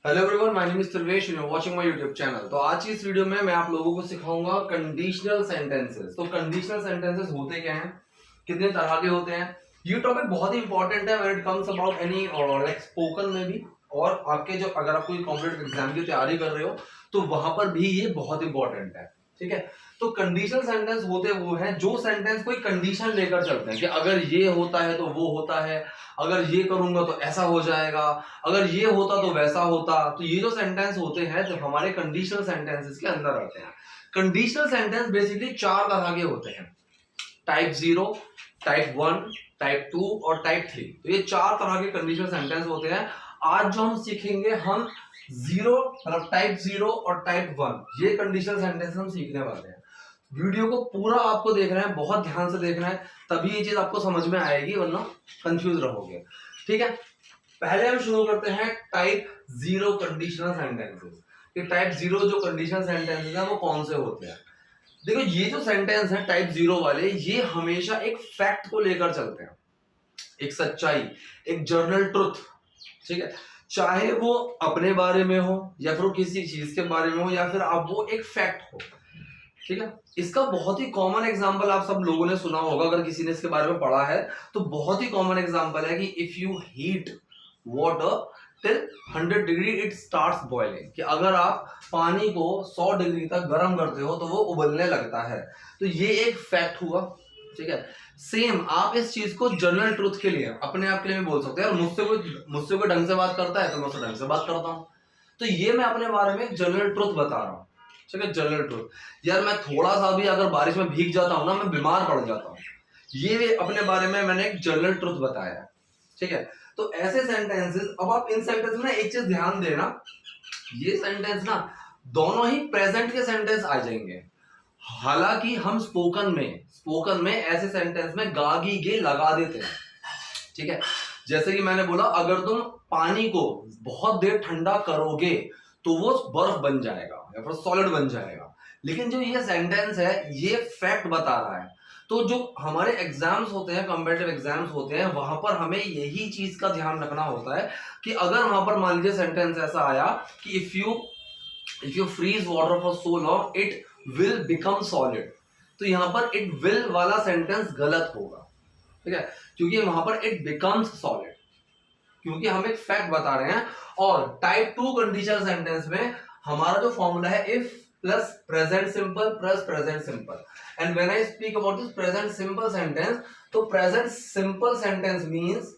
Hello everyone, my name is Sarvesh and you are watching my YouTube channel. तो आज की इस वीडियो में मैं आप लोगों को सिखाऊंगा कंडीशनल सेंटेंसेस। तो कंडीशनल सेंटेंसेस होते क्या हैं, कितने तरह के होते हैं। ये टॉपिक बहुत ही इंपॉर्टेंट है when it comes about any like spoken में भी, और आपके जो अगर आप कोई कॉम्पिटिटिव एग्जाम की तैयारी कर रहे हो तो वहां पर भी ये बहुत इंपॉर्टेंट है। ठीक है, तो कंडीशनल सेंटेंस होते वो हैं जो सेंटेंस कोई कंडीशन लेकर चलते हैं कि अगर ये होता है तो वो होता है, अगर ये करूंगा तो ऐसा हो जाएगा, अगर ये होता तो वैसा होता। तो ये जो सेंटेंस होते हैं जो हमारे कंडीशनल सेंटेंसेस के अंदर आते हैं। कंडीशनल सेंटेंस बेसिकली चार तरह के होते हैं, टाइप 0, टाइप 1, टाइप 2 और टाइप 3। तो ये चार तरह के कंडीशनल सेंटेंस होते हैं। आज जो हम सीखेंगे हम जीरो मतलब टाइप 0 और टाइप 1 ये कंडीशनल सेंटेंस हम सीखने वाले हैं। वीडियो को पूरा आपको देखना है, बहुत ध्यान से देखना है, तभी ये चीज आपको समझ में आएगी, वरना कंफ्यूज रहोगे। ठीक है, पहले हम शुरू करते हैं टाइप 0 कंडीशनल सेंटेंसेस। ये टाइप 0 जो कंडीशनल सेंटेंसेस हैं वो कौन से होते हैं। देखो, ये जो सेंटेंस है टाइप 0 वाले, ये हमेशा एक फैक्ट को लेकर चलते हैं, एक सच्चाई, एक जर्नल ट्रुथ। ठीक है, चाहे वो अपने बारे में हो या फिर किसी चीज के बारे में हो या फिर अब वो एक फैक्ट हो। ठीक है, इसका बहुत ही कॉमन एग्जांपल आप सब लोगों ने सुना होगा, अगर किसी ने इसके बारे में पढ़ा है तो बहुत ही कॉमन एग्जांपल है कि if you heat water till 100 degree it starts boiling, कि अगर आप पानी को 100 डिग्री तक गर्म करते हो तो वो उबलने लगता है। तो ये एक फैक्ट हुआ। ठीक है, सेम आप इस चीज को जनरल ट्रुथ के लिए, अपने आप के लिए भी बोल सकते हैं। और मुझसे कोई ढंग से बात करता है तो मैं उससे ढंग से बात करता हूँ। तो ये मैं अपने बारे में जनरल ट्रुथ बता रहा हूँ। ठीक है, जनरल ट्रुथ। यार मैं थोड़ा सा भी अगर बारिश में भीग जाता हूँ ना, मैं बीमार पड़ जाता हूँ। ये अपने बारे में मैंने एक जनरल ट्रुथ बताया है। ठीक है, तो ऐसे सेंटेंसेस, अब आप इन सेंटेंस में एक चीज ध्यान देना, ये सेंटेंस ना दोनों ही प्रेजेंट के सेंटेंस आ जाएंगे। हालांकि हम स्पोकन में ऐसे सेंटेंस में गा गी गे लगा देते हैं। ठीक है, जैसे कि मैंने बोला, अगर तुम पानी को बहुत देर ठंडा करोगे तो वो बर्फ बन जाएगा या फिर सॉलिड बन जाएगा। लेकिन जो ये सेंटेंस है ये फैक्ट बता रहा है। तो जो हमारे एग्जाम्स होते हैं, कॉम्पिटिटिव एग्जाम्स होते हैं, वहां पर हमें यही चीज का ध्यान रखना होता है कि अगर वहां पर मान लीजिए सेंटेंस ऐसा आया कि if you freeze water for so long it will become solid, तो यहां पर इट विल वाला सेंटेंस गलत होगा। ठीक है, क्योंकि वहां पर इट बिकम्स सॉलिड, क्योंकि हम एक फैक्ट बता रहे हैं। और टाइप 2 कंडीशनल सेंटेंस में हमारा जो फॉर्मूला है if plus present simple plus present simple. And when I speak about this present simple sentence, तो present simple sentence means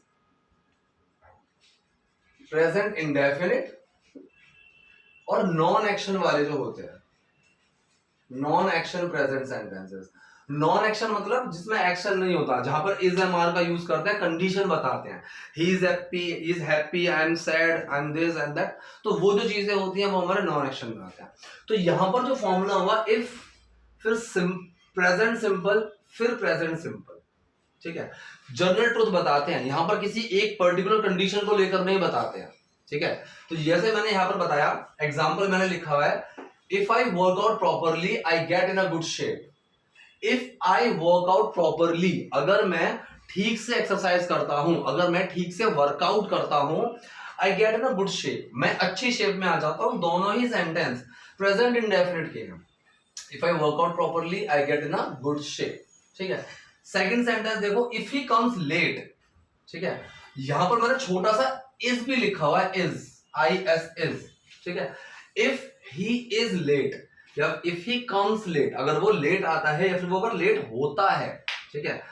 present indefinite और नॉन एक्शन वाले जो होते हैं, non action present sentences. Non action मतलब जिसमें action नहीं होता, जहां पर इज एम आर का यूज करते हैं, कंडीशन बताते हैं। He is happy, I am sad, I am this and that. तो वो जो चीजें होती हैं वो हमारे नॉन एक्शन में आते हैं। तो यहां पर जो फॉर्मूला हुआ इफ फिर प्रेजेंट सिंपल फिर प्रेजेंट सिंपल। ठीक है, जनरल ट्रुथ बताते हैं, यहां पर किसी एक पर्टिकुलर कंडीशन को लेकर नहीं बताते हैं। ठीक है, तो जैसे मैंने यहां पर बताया, एग्जाम्पल मैंने लिखा हुआ है, if I work out properly I get in a good shape. if I work out properly, अगर मैं ठीक से एक्सरसाइज करता हूं, अगर मैं ठीक से वर्कआउट करता हूं, I get in a good shape, मैं अच्छी शेप में आ जाता हूं। दोनों ही सेंटेंस प्रेजेंट इंडेफिनिट के हैं। if I work out properly I get in a good shape। ठीक है, सेकंड सेंटेंस देखो, if he comes late। ठीक है, यहां पर मैंने छोटा सा is भी लिखा हुआ है, is। ठीक है, if he is late या if he comes late, अगर वो लेट आता है या फिर वो अगर लेट होता है। ठीक है,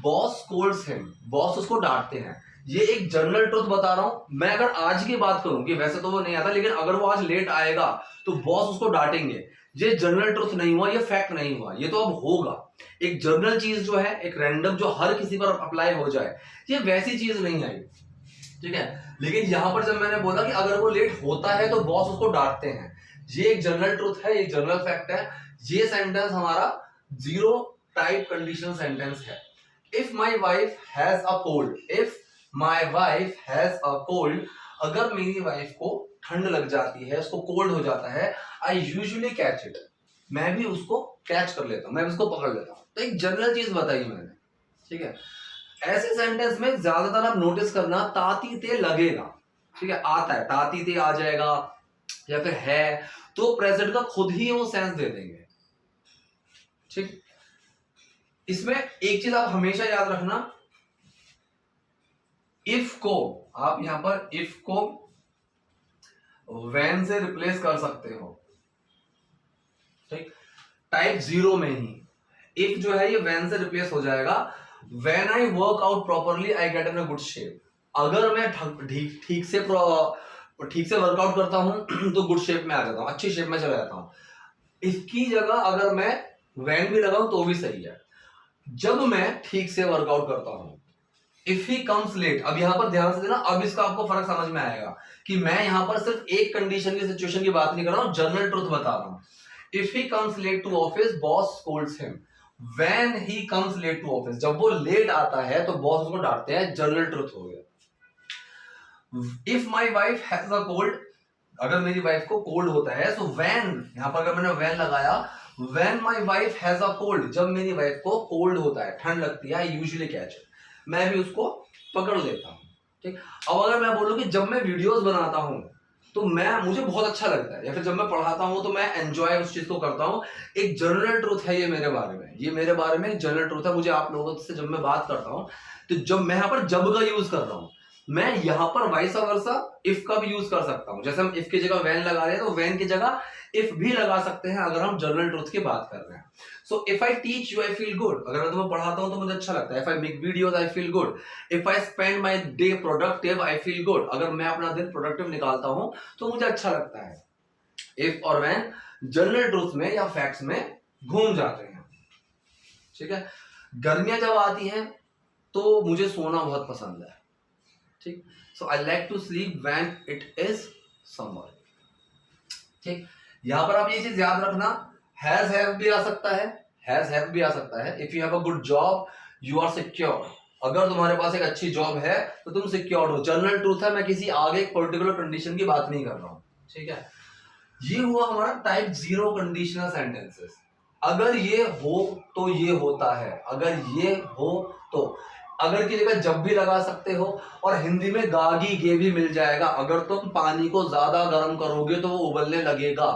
बॉस स्कोल्ड्स हिम, बॉस उसको डांटते हैं। ये एक जनरल ट्रुथ बता रहा हूं। मैं अगर आज की बात करूं कि वैसे तो वो नहीं आता, लेकिन अगर वो आज लेट आएगा तो बॉस उसको डांटेंगे। ये जनरल ट्रुथ नहीं हुआ, ये फैक्ट नहीं हुआ, ये तो अब होगा। एक जनरल चीज जो है, एक रैंडम जो हर किसी पर अप्लाई हो जाए, ये वैसी चीज नहीं आई। ठीक है, लेकिन यहां पर जब मैंने बोला कि अगर वो लेट होता है तो बॉस उसको डांटते हैं, ये एक जनरल ट्रुथ है, एक जनरल फैक्ट है। ये सेंटेंस हमारा 0 टाइप कंडीशनल सेंटेंस है। If my wife has a cold, if my wife has a cold, अगर मेरी वाइफ को ठंड लग जाती है, उसको कोल्ड हो जाता है, आई यूजुअली कैच इट, मैं भी उसको कैच कर लेता हूं, मैं उसको पकड़ लेता हूं। तो एक जनरल चीज बताई मैंने। ठीक है, ऐसे सेंटेंस में ज्यादातर आप नोटिस करना ताती ते लगेगा। ठीक है, आता है, ताती थे आ जाएगा, या फिर है, तो प्रेजेंट का खुद ही वो सेंस दे देंगे। ठीक, इसमें एक चीज आप हमेशा याद रखना, इफ को आप यहां पर इफ को व्हेन से रिप्लेस कर सकते हो। ठीक, टाइप 0 में ही इफ जो है ये व्हेन से रिप्लेस हो जाएगा। When I work out properly I get in a good shape. अगर मैं ठीक से वर्कआउट करता हूं तो गुड शेप में आ जाता हूं, अच्छी शेप में चला जाता हूं। इसकी जगह अगर मैं व्हेन भी लगाऊं तो भी सही है। जब मैं ठीक से वर्कआउट करता हूं, इफ ही कम्स लेट, अब यहां पर ध्यान से देना, अब इसका आपको फर्क समझ में आएगा कि मैं यहां पर सिर्फ एक कंडीशन की सिचुएशन की बात नहीं कर रहा हूं, जनरल ट्रुथ बता रहा हूं। If he comes late to office boss scolds him. When he comes late to office, जब वो लेट आता है तो बॉस उसको डांटते हैं, जनरल ट्रुथ हो गया। If my wife has a cold, अगर मेरी वाइफ को कोल्ड होता है, सो व्हेन, यहां पर अगर मैंने व्हेन लगाया, when my wife has a cold, जब मेरी वाइफ को कोल्ड होता है, ठंड लगती है, यूजुअली कैच इट, मैं भी उसको पकड़ लेता हूं। ठीक, अब अगर मैं बोलूं कि जब मैं वीडियोस बनाता हूं तो मुझे बहुत अच्छा लगता है, या फिर जब मैं पढ़ाता हूं तो मैं एंजॉय उस चीज को करता हूं। एक जनरल ट्रूथ है ये मेरे बारे में, ये मेरे बारे में एक जनरल ट्रूथ है। मुझे आप लोगों से जब मैं बात करता हूं तो जब मैं यहां पर जब का यूज कर रहा हूं, मैं यहां पर वाइस वर्सा इफ का भी यूज कर सकता हूं। जैसे हम इफ की जगह व्हेन लगा रहे हैं तो व्हेन की जगह इफ भी लगा सकते हैं अगर हम जनरल ट्रूथ की बात कर रहे हैं। So if I teach you I feel good, अगर मैं तुम्हें पढ़ाता हूं तो मुझे अच्छा लगता है। If I make videos I feel good. If I spend my day productive I feel good, अगर मैं अपना दिन प्रोडक्टिव निकालता हूं तो मुझे अच्छा लगता है। इफ और व्हेन जनरल ट्रूथ में या फैक्ट्स में घूम जाते हैं। ठीक है, गर्मियां जब आती हैं तो मुझे सोना बहुत पसंद है। ठीक, so I like to sleep when it is summer. ठीक, यहां पर आप ये चीज याद रखना, हैज हैव भी आ सकता है, हैज हैव भी आ सकता है। If you have a good job you are secure, अगर तुम्हारे पास एक अच्छी जॉब है तो तुम सिक्योर हो। जनरल ट्रूथ है, मैं किसी आगे एक पर्टिकुलर कंडीशन की बात नहीं कर रहा हूं। ठीक है, ये हुआ हमारा टाइप 0 कंडीशनल सेंटेंसेस। अगर ये हो तो ये होता है, अगर ये हो तो, अगर की जगह जब भी लगा सकते हो, और हिंदी में गागी गे भी मिल जाएगा। अगर तुम पानी को ज्यादा गर्म करोगे तो वो उबलने लगेगा।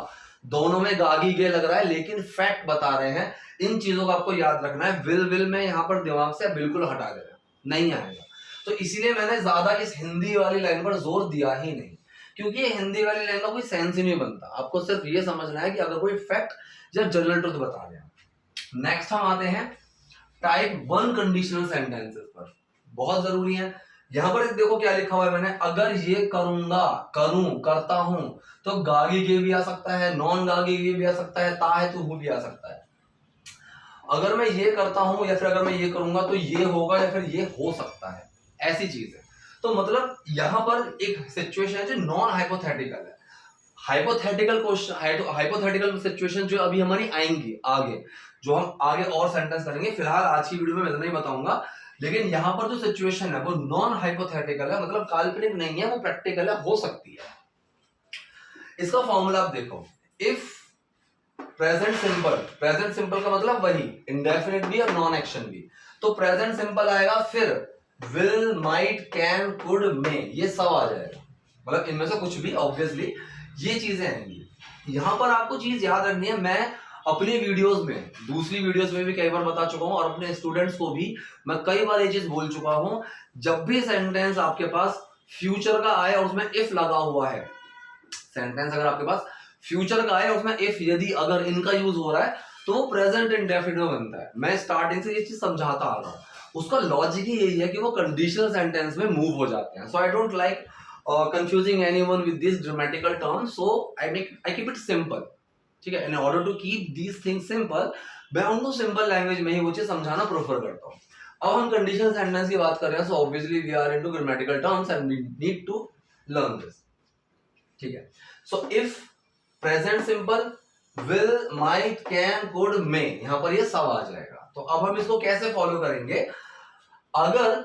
दोनों में गागी गे लग रहा है, लेकिन फैक्ट बता रहे हैं। इन चीजों को आपको याद रखना है। विल में यहां पर दिमाग से बिल्कुल हटा देना, नहीं आएगा। तो इसीलिए मैंने ज्यादा इस हिंदी वाली लाइन पर जोर दिया ही नहीं, क्योंकि ये हिंदी वाली लाइन का कोई सेंस ही नहीं बनता। आपको सिर्फ ये समझना है कि अगर कोई फैक्ट या जनरल ट्रुथ बता रहे हैं। नेक्स्ट हम आते हैं टाइप 1 कंडीशनल सेंटेंसेस पर, बहुत जरूरी है। यहां पर देखो क्या लिखा हुआ है मैंने, अगर ये करूंगा, करूं, करता हूं, तो गागी गे भी आ सकता है, नॉन गागी गे भी आ सकता है, ता है तो हु भी आ सकता है। अगर मैं ये करता हूं या फिर अगर मैं ये करूंगा तो ये होगा या फिर ये हो सकता है, ऐसी चीज है। तो मतलब यहां पर एक सिचुएशन है जो नॉन हाइपोथेटिकल है। हाइपोथेटिकल क्वेश्चन, हाइपोथेटिकल सिचुएशन जो अभी हमारी आएंगी आगे, जो हम आगे और सेंटेंस करेंगे, फिलहाल आज की वीडियो में मैं इतना ही बताऊंगा। लेकिन यहां पर जो सिचुएशन है वो नॉन हाइपोथेटिकल है, मतलब काल्पनिक नहीं है, वो प्रैक्टिकल है, हो सकती है। इसका फॉर्मूला आप देखो, इफ प्रेजेंट सिंपल का मतलब वही इंडेफिनिट भी और नॉन एक्शन भी। तो प्रेजेंट सिंपल आएगा, फिर विल, माइट, कैन, कुड, मे, ये सब आ जाएगा। मतलब इनमें से कुछ भी, ऑब्वियसली ये चीजें आएंगी। यहां पर आपको चीज याद रखनी है, मैं अपनी वीडियोस में, दूसरी वीडियोस में भी कई बार बता चुका हूं, और अपने स्टूडेंट्स को भी मैं कई बार ये चीज बोल चुका हूं, जब भी सेंटेंस आपके पास फ्यूचर का आए और उसमें इफ लगा हुआ है, सेंटेंस अगर आपके पास फ्यूचर का आए और उसमें इफ यदि अगर इनका यूज हो रहा है तो वो प्रेजेंट इंडेफिनिट में बनता है। मैं स्टार्टिंग से ये चीज समझाता आ रहा हूं, उसका लॉजिक ही यही है कि वो कंडीशनल सेंटेंस में मूव हो जाते हैं। So I don't like confusing anyone with these grammatical terms, so I keep it simple. ठीक है, in order to keep these things simple, मैं उनको सिंपल लैंग्वेज में ही वो चीज समझाना प्रेफर करता हूँ। अब हम कंडीशनल सेंटेंस की बात कर रहे हैं, so obviously we are into grammatical terms and we need to learn this. ठीक है, so if present simple, will, might, can, could, may, यहाँ पर ये सब आ जाएगा। तो अब हम इसको कैसे फॉलो करेंगे? अगर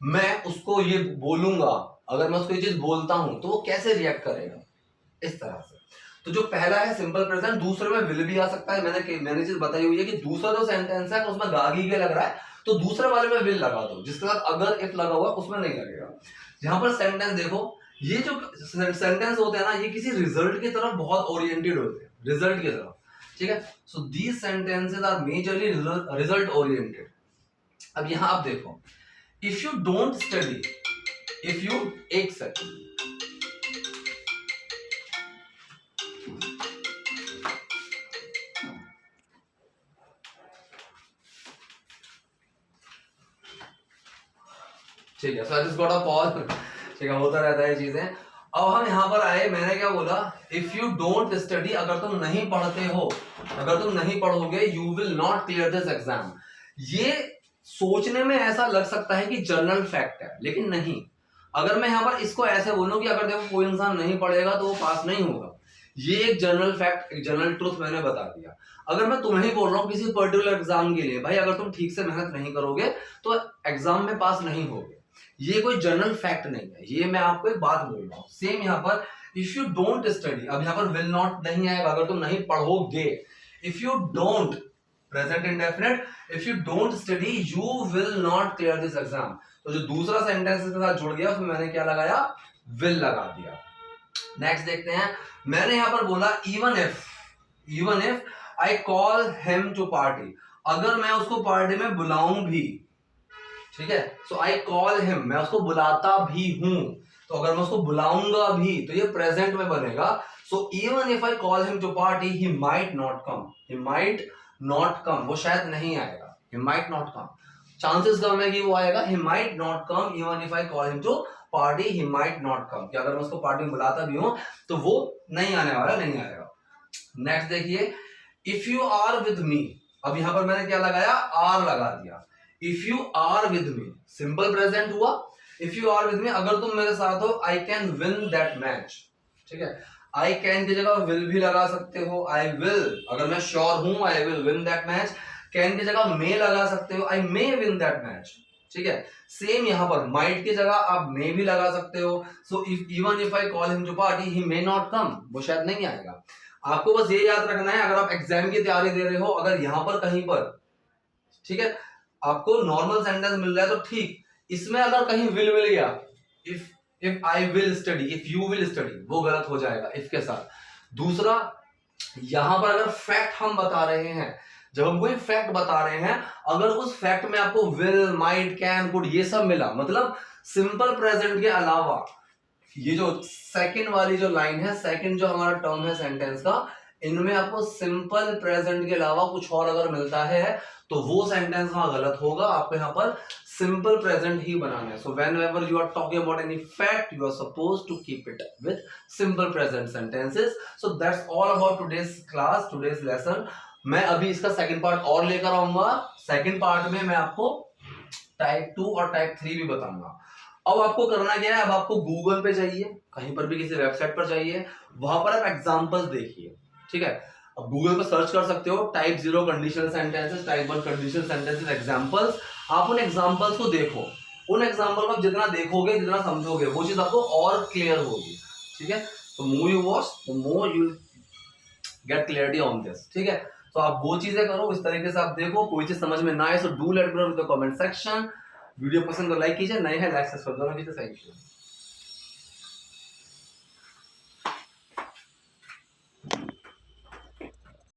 मैं उसको ये बोलूंगा, अगर मैं उसको ये चीज बोलता हूं तो वो कैसे रिएक्ट करेगा, इस तरह से। तो जो पहला है सिंपल प्रेजेंट, दूसरे में विल भी आ सकता है। मैंने चीज बताई हुई है कि दूसरा जो सेंटेंस है तो उसमें गागी के लग रहा है, तो दूसरे वाले में विल लगा दो, जिसके साथ अगर इफ लगा हुआ उसमें नहीं लगेगा। यहां पर सेंटेंस देखो, ये जो सेंटेंस होते हैं ना, ये किसी रिजल्ट की तरफ बहुत ओरिएंटेड होते हैं, रिजल्ट की तरफ, ठीक है। So these sentences are majorly result oriented. अब यहां आप देखो, if you don't study, if you, एक सेकंड, ठीक है। So I just got a pause, ठीक है, होता रहता है चीजें। अब हम यहां पर आए, मैंने क्या बोला, इफ यू डोंट स्टडी, अगर तुम नहीं पढ़ते हो, अगर तुम नहीं पढ़ोगे, you will not clear this exam. ये सोचने में ऐसा लग सकता है कि जनरल फैक्ट है, लेकिन नहीं। अगर मैं यहां पर इसको ऐसे बोलूं कि अगर देखो कोई इंसान नहीं पढ़ेगा तो वो पास नहीं होगा, ये एक जनरल फैक्ट, एक जनरल ट्रूथ मैंने बता दिया। अगर मैं तुम्हें बोल रहा हूं किसी पर्टिकुलर एग्जाम के लिए, भाई अगर तुम ठीक से मेहनत नहीं करोगे तो एग्जाम में पास नहीं होगे, ये कोई जनरल फैक्ट नहीं है, ये मैं आपको एक बात बोल रहा हूं। सेम यहाँ पर, इफ यू डोंट स्टडी, अब यहाँ पर विल नॉट नहीं आएगा, अगर तुम नहीं पढ़ोगे। If you don't, present indefinite, if you don't study you will not clear this exam. तो जो दूसरा सेंटेंस के साथ जुड़ गया उसमें मैंने क्या लगाया, विल लगा दिया। नेक्स्ट देखते हैं, मैंने यहां पर बोला even if I call him to party, अगर मैं उसको पार्टी में बुलाऊं भी, ठीक है। सो आई कॉल हिम, मैं उसको बुलाता भी हूं, तो अगर मैं उसको बुलाऊंगा भी तो ये प्रेजेंट में बनेगा। So even if I call him to party he might not come, he might not come, वो शायद नहीं आएगा, he might not come, chances कम है कि वो आएगा, he might not come even if I call him to party, he might not come, कि अगर मैं उसको पार्टी में बुलाता भी हूं तो वो नहीं आने वाला, नहीं आएगा। नेक्स्ट देखिए, if you are with me, अब यहां पर मैंने क्या लगाया, आर लगा दिया। If you are with me, simple present हुआ। If you are with me, अगर तुम मेरे साथ हो, I can win that match, ठीक है। आई कैन की जगह विल भी लगा सकते हो, आई विल, अगर मैं श्योर हूं, I will win that match. Can की जगह मे लगा सकते हो, आई मे विन दैट मैच, ठीक है। सेम यहां पर माइट की जगह आप मे भी लगा सकते हो। So if even if I call him to party he may not come, वो शायद नहीं आएगा। आपको बस ये याद रखना है, अगर आप एग्जाम की तैयारी दे रहे हो, अगर यहां पर कहीं पर, ठीक है, आपको नॉर्मल सेंटेंस मिल रहा है तो ठीक, इसमें अगर कहीं विल मिल गया, if I will study, if you will study, वो गलत हो जाएगा इफ के साथ। दूसरा, यहां पर अगर फैक्ट हम बता रहे हैं, जब हम कोई फैक्ट बता रहे हैं, अगर उस फैक्ट में आपको विल, माइट, कैन, कुड ये सब मिला, मतलब सिंपल प्रेजेंट के अलावा, ये जो सेकंड वाली जो लाइन है, सेकंड जो हमारा टर्म है सेंटेंस का, इनमें आपको सिंपल प्रेजेंट के अलावा कुछ और अगर मिलता है तो वो सेंटेंस वहां गलत होगा, आपको यहाँ पर सिंपल प्रेजेंट ही बनाना है। So whenever you are talking about any fact, you are supposed to keep it with simple present sentences. So that's all about today's class, today's lesson. मैं अभी इसका सेकंड पार्ट और लेकर आऊंगा। सेकंड पार्ट में मैं आपको टाइप 2 और टाइप 3 भी बताऊंगा। अब आपको करना क्या है, अब आपको गूगल पे जाइए, कहीं पर भी किसी वेबसाइट पर जाइए, वहां पर आप एग्जांपल्स देखिए, ठीक है। अब गूगल पर सर्च कर सकते हो type 0 conditional sentences, type 1 conditional sentences examples. आप उन एग्जांपल्स को देखो, उन एग्जांपल को जितना देखोगे, जितना समझोगे, वो चीज आपको और क्लियर होगी, ठीक है। तो more you watch, the more you get clarity on this, ठीक है। तो आप वो चीजें करो, इस तरीके से आप देखो। कोई चीज समझ में ना आए तो do let me know in the comment section. Video पसंद तो लाइक कीजिए, नए हैं लाइक सब्सक्राइब कीजिए। Thank you.